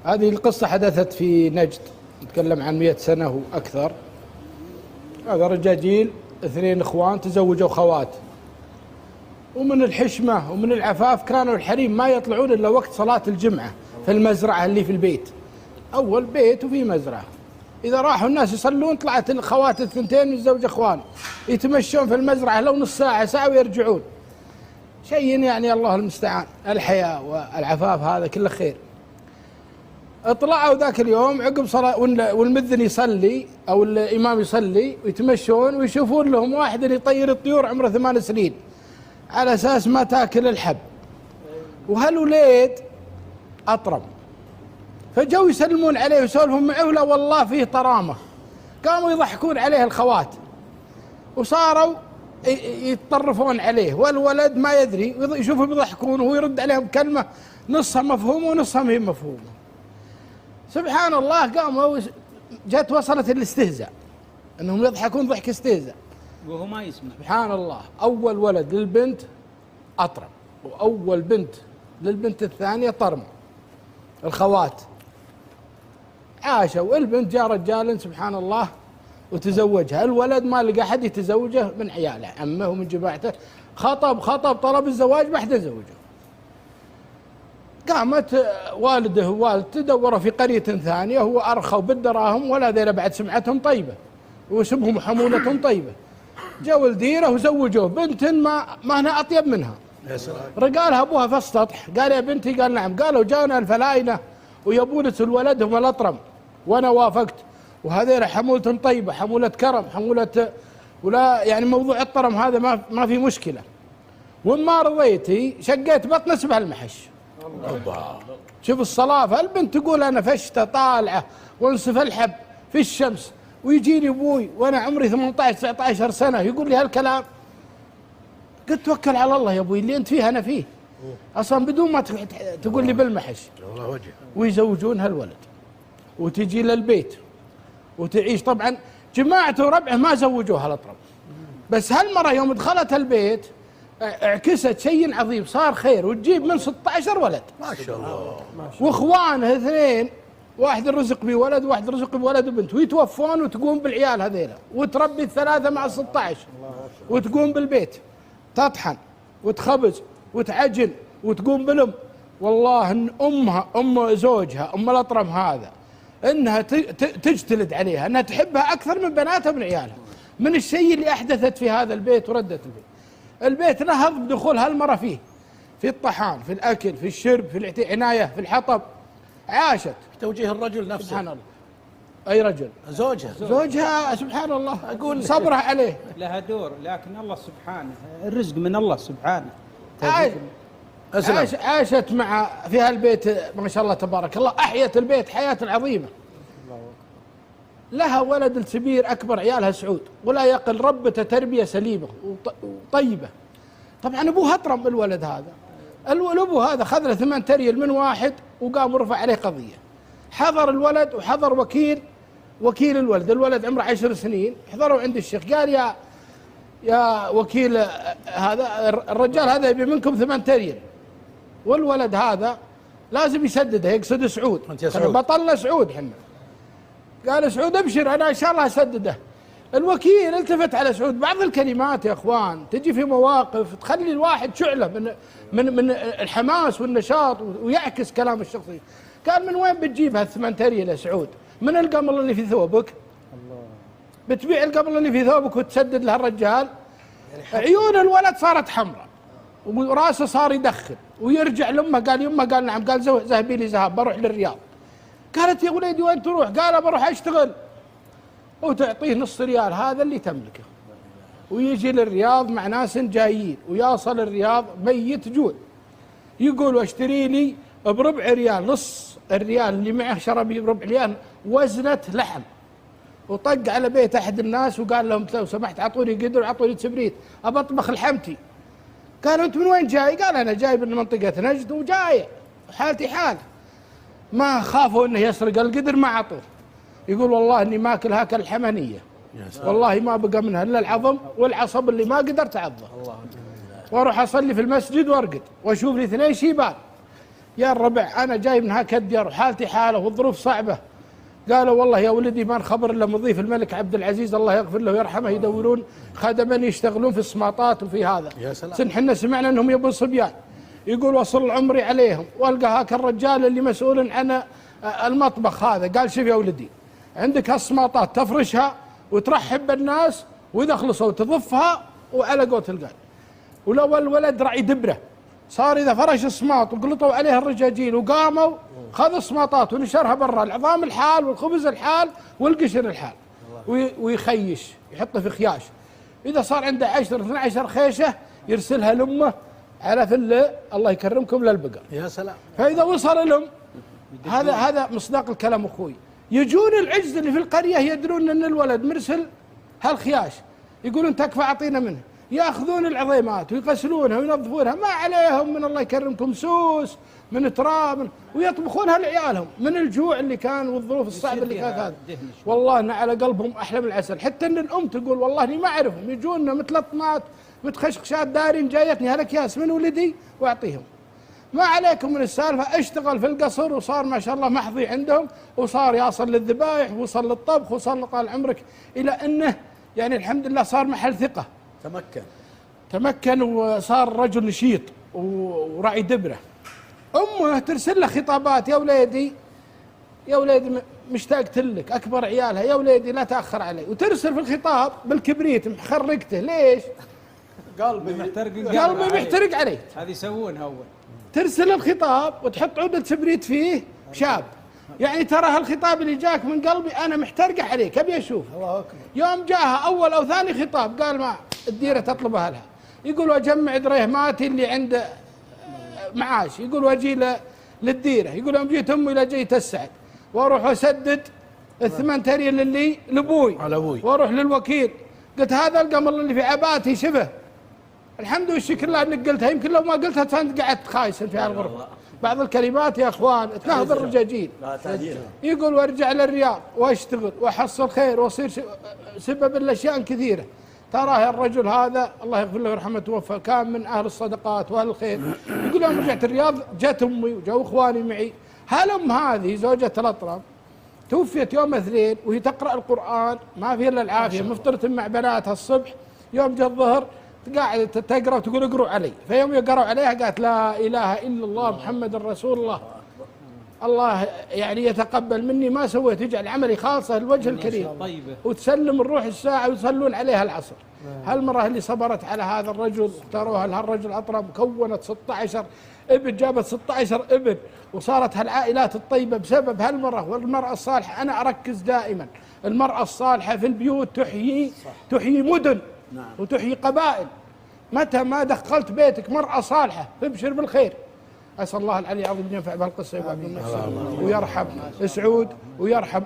هذه القصة حدثت في نجد، نتكلم عن 100 سنة وأكثر. هذا رجاجيل 2 إخوان تزوجوا خوات، ومن الحشمة ومن العفاف كانوا الحريم ما يطلعون إلا وقت صلاة الجمعة في المزرعة اللي في البيت. أول بيت وفي مزرعة، إذا راحوا الناس يصلون طلعت الخوات الثنتين والزوج إخوان يتمشون في المزرعة لو نص ساعة ساعة ويرجعون. شيء يعني الله المستعان. الحياة والعفاف هذا كله خير. اطلعوا ذاك اليوم عقب صلاة والمذن يصلي أو الإمام يصلي ويتمشون ويشوفون لهم واحد يطير الطيور عمره 8 سنين على أساس ما تاكل الحب، وهالوليد أطرم. فجوا يسلمون عليه ويسولفون معه، لا والله فيه طرامة. قاموا يضحكون عليه الخوات وصاروا يتطرفون عليه، والولد ما يدري، يشوفهم يضحكون وهو يرد عليهم كلمة نصها مفهومة ونصها ما هي مفهومة. سبحان الله، قاموا جت وصلت الاستهزاء، انهم يضحكون ضحك استهزاء وهو ما يسمع. سبحان الله، اول ولد للبنت اطرم، واول بنت للبنت الثانية طرم. الخوات عاشوا، البنت جاء رجال سبحان الله وتزوجها، الولد ما لقى احد يتزوجه من عياله، عمه ومن جماعته، خطب طلب الزواج ما حد زوجه. قامت والده ووالدته دوروا في قرية ثانية، هو أرخوا بالدراهم ولا ذيلا بعد سمعتهم طيبة واسمهم حمولتهم طيبة. جاوا الديرة وزوجوه بنت ما هنا أطيب منها. رجالها أبوها في السطح، قال يا بنتي، قال نعم. قالوا جانا الفلاينة ويبون الولد هم الأطرم، وأنا وافقت، وهذيلا حمولتهم طيبة، حمولة كرم، حمولة ولا يعني موضوع الطرم هذا ما في مشكلة. وما رضيتي شقيت بطن سبع المحش. شوف الصلافة، البنت تقول أنا فشتة طالعة وانصف الحب في الشمس، ويجيني أبوي وأنا عمري 18-19 سنة يقول لي هالكلام. قلت توكل على الله يا أبوي، اللي أنت فيه أنا فيه أصلا، بدون ما تقول لي بالمحش. ويزوجون هالولد وتجي للبيت وتعيش. طبعا جماعته وربعه ما زوجوها الأطرم، بس هالمرة يوم دخلت البيت اعكست شيء عظيم، صار خير، وتجيب من 16 ولد ما شاء الله. واخوانه 2، واحد رزق بولد وواحد رزق بولد وبنت، ويتوفون وتقوم بالعيال هذيلا، وتربي ال3 مع 16 وتقوم بالبيت، تطحن وتخبز وتعجن وتقوم بلم. والله ان امها ام زوجها ام الاطرم هذا انها تجتلد عليها، انها تحبها اكثر من بناتها من عيالها، من الشيء اللي احدثت في هذا البيت وردت البيت نهض بدخول هالمرة فيه، في الطحان، في الأكل، في الشرب، في العناية، في الحطب. عاشت توجيه الرجل نفسه سبحان الله. أي رجل؟ زوجها سبحان الله، أقول صبره عليه لها دور، لكن الله سبحانه الرزق من الله سبحانه. عاشت مع في هالبيت ما شاء الله تبارك الله، أحيت البيت حياة عظيمة. لها ولد الكبير أكبر عيالها سعود، ولا يقل ربته تربية سليمة وطيبة. طبعا أبوها أطرم الولد هذا، الأبو هذا خذ له 8 ريال من واحد وقام ورفع عليه قضية. حضر الولد وحضر وكيل الولد عمره 10 سنين، حضروا عند الشيخ، قال يا وكيل هذا الرجال هذا يبي منكم 8 ريال، والولد هذا لازم يسدده، يقصد سعود، بطلنا سعود حنا. قال سعود ابشر انا ان شاء الله اسدده. الوكيل التفت على سعود، بعض الكلمات يا اخوان تجي في مواقف تخلي الواحد شعله من الحماس والنشاط ويعكس كلام الشخصي. قال من وين بتجيب هال8 ريال يا سعود؟ من القمل اللي في ثوبك؟ الله. بتبيع القمل اللي في ثوبك وتسدد له الرجال؟ عيون الولد صارت حمراء وراسه صار يدخن ويرجع لامه، قال يمه، قال نعم، قال ذهبي لي ذهب بروح للرياض. قالت يا وليدي وين تروح؟ قال بروح اشتغل. وتعطيه نص ريال هذا اللي تملكه، ويجي للرياض مع ناس جايين، ويوصل الرياض ميت جوع، يقول واشتري لي بربع ريال، نص الريال اللي معه شربي بربع ريال وزنة لحم. وطق على بيت احد الناس وقال لهم لو سمحت اعطوني قدر اعطوني سبريت ابى اطبخ لحمتي. قالوا انت من وين جاي؟ قال انا جاي من منطقة نجد وجاي حالتي حال. ما خافوا انه يسرق القدر ما عطوه. يقول والله اني ماكل هاكل الحمنيه، والله ما بقى منها الا العظم والعصب اللي ما قدرت اعضه. واروح اصلي في المسجد وارقد واشوف لي 2 شيبان يا الربع أنا جاي من هاك الديار وحالتي حالة والظروف صعبة. قالوا والله يا ولدي ما نخبر إلا مضيف الملك عبد العزيز الله يغفر له ويرحمه، يدورون خدما يشتغلون في السماطات وفي هذا. يا سلام. حنا سمعنا أنهم يبون صبيان. يقول وصل عمري عليهم، والقى هاك الرجال اللي مسؤول عن المطبخ هذا قال شوف يا ولدي عندك هالسماطات تفرشها وترحب بالناس وإذا خلصوا تضفها وعلى قوة القال. ولو الولد رعي دبره صار إذا فرش السماط وقلطوا عليه الرجاجيل وقاموا خذ السماطات ونشرها برا، العظام الحال والخبز الحال والقشر الحال، ويخيش يحطه في خياش. إذا صار عنده 10 12 خيشة يرسلها لأمه على فله الله يكرمكم للبقر. يا سلام. فإذا وصل لهم هذا مصداق الكلام أخوي. يجون العجز اللي في القرية يدرون أن الولد مرسل هالخياش، يقولون تكفى أعطينا منه، ياخذون العظيمات ويغسلونها وينظفونها، ما عليهم من الله يكرمكم سوس من تراب ويطبخونها لعيالهم من الجوع اللي كان والظروف الصعبه اللي كانت هذا. والله إن على قلبهم احلى من العسل. حتى ان الام تقول والله اني ما اعرفهم، يجونا متلطمات متخشخشات دارين جايتني هالاكياس من ولدي واعطيهم. ما عليكم من السالفه، اشتغل في القصر وصار ما شاء الله محظي عندهم، وصار يصل للذبائح وصل للطبخ وصل طال عمرك الى انه يعني الحمد لله صار محل ثقه. تمكن وصار رجل نشيط ورعي دبره. امه ترسل له خطابات يا وليدي يا وليدي مشتاقت لك، اكبر عيالها يا وليدي لا تاخر علي، وترسل في الخطاب بالكبريت محرقته. ليش؟ قلبي محترق عليه. هذه يسوونها اول. ترسل الخطاب وتحط عودة كبريت فيه شاب، يعني ترى هالخطاب اللي جاك من قلبي انا محترقه عليك ابي اشوف. الله اكبر. يوم جاها اول او ثاني خطاب قال ما الديره تطلبها لها، يقول واجمع دريهماتي اللي عنده معاش، يقول واجي للديره، يقول يوم جيت امي الى جيت السعد واروح واسدد الثمان ريال اللي لابوي على ابوي، واروح للوكيل. قلت هذا القمر اللي في عباتي شبه الحمد والشكر لله انك قلتها، يمكن لو ما قلتها كنت قعدت خايس في هالغرفه. بعض الكلمات يا اخوان تنهض الرجاجيل. يقول وارجع للرياض واشتغل واحصل خير واصير سبب الاشياء كثيره. تراه الرجل هذا الله يغفر له ويرحمه توفى، كان من اهل الصدقات واهل الخير. يقول يوم رجعت الرياض جت امي وجاوا اخواني معي. هالام هذه زوجة الاطرم توفيت يوم اثنين وهي تقرا القران ما فيها الا العافيه، مفطره مع بناتها الصبح. يوم جاء الظهر قاعد تقرا وتقول اقروا علي، فيوم يقروا عليها قالت لا اله الا الله محمد رسول الله. الله يعني يتقبل مني ما سويت، يجعل عملي خالصه لوجه الكريم. وتسلم الروح الساعه ويصلون عليها العصر. هالمراه اللي صبرت على هذا الرجل اختاروها لهالرجل اطرم، كونت 16 ابن، جابت 16 ابن، وصارت هالعائلات الطيبه بسبب هالمراه. والمراه الصالحه انا اركز دائما، المراه الصالحه في البيوت تحيي مدن وتحيي قبائل. متى ما دخلت بيتك مرأة صالحة فابشر بالخير. أسأل الله العلي العظيم أن ينفع بهالقصة ويرحم سعود ويرحم